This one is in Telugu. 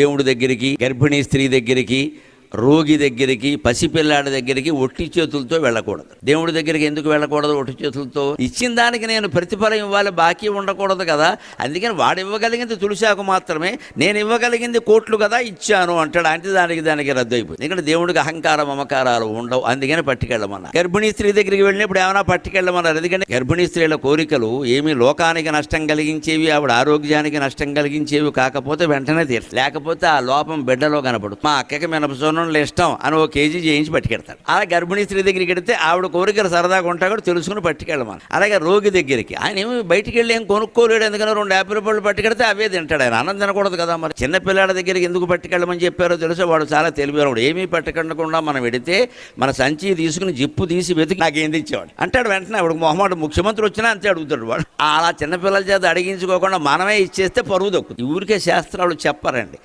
దేవుడి దగ్గరికి, గర్భిణీ స్త్రీ దగ్గరికి, రోగి దగ్గరికి, పసిపిల్లాడి దగ్గరికి ఒట్టి చేతులతో వెళ్ళకూడదు. దేవుడి దగ్గరికి ఎందుకు వెళ్ళకూడదు ఒట్టి చేతులతో? ఇచ్చిన దానికి నేను ప్రతిఫలం ఇవ్వాలి, బాకీ ఉండకూడదు కదా. అందుకని వాడు ఇవ్వగలిగింది తులసాకు మాత్రమే, నేను ఇవ్వగలిగింది కోట్లు కదా ఇచ్చాను అంటాడు. అంటే దానికి రద్దు అయిపోయింది. ఎందుకంటే దేవుడికి అహంకారం మమకారాలు ఉండవు, అందుకని పట్టుకెళ్ళమన్నారు. గర్భిణీ స్త్రీ దగ్గరికి వెళ్ళినప్పుడు ఏమైనా పట్టుకెళ్ళమన్నారు. ఎందుకంటే గర్భిణీ స్త్రీల కోరికలు ఏమీ లోకానికి నష్టం కలిగించేవి, ఆవిడ ఆరోగ్యానికి నష్టం కలిగించేవి కాకపోతే వెంటనే తీరు, లేకపోతే ఆ లోపం బిడ్డలో కనపడుతుంది. మా అక్కకి మినపసోనం ఇష్టం అని 1 కేజీ చేయించి పట్టుకెడతాడు. అలా గర్భిణీ స్త్రీ దగ్గరికి వెడితే ఆవిడ కోరికలు సరదాగా ఉంటాయి కూడా తెలుసుకుని పట్టుకెళ్ళమని. అలాగే రోగి దగ్గరికి ఆయన ఏమి బయటికి వెళ్ళి ఏం కొనుక్కోలేడు, ఎందుకని 2 యాపిల్ పళ్ళు పట్టుకెడితే అవే తింటాడు. ఆయన అన్నం తినకూడదు కదా. మరి చిన్న పిల్లాడి దగ్గరికి ఎందుకు పట్టుకెళ్ళమని చెప్పారో తెలుసా? వాడు చాలా తెలివివాడు. ఏమీ పట్టుకెళ్ళకుండా మనం వెడితే మన సంచి తీసుకుని జిప్పు తీసి వెతికి నాకేం తెచ్చేవాడు అంటాడు. వెంటనే ఆవిడ మొహమాట ముఖ్యమంత్రి వచ్చినా అంతే అడుగుతాడు వాడు. అలా చిన్నపిల్లల చేత అడిగించుకోకుండా మనమే ఇచ్చేస్తే పరువు దక్కుతుంది. ఊరికే శాస్త్రాలు చెప్పారండి.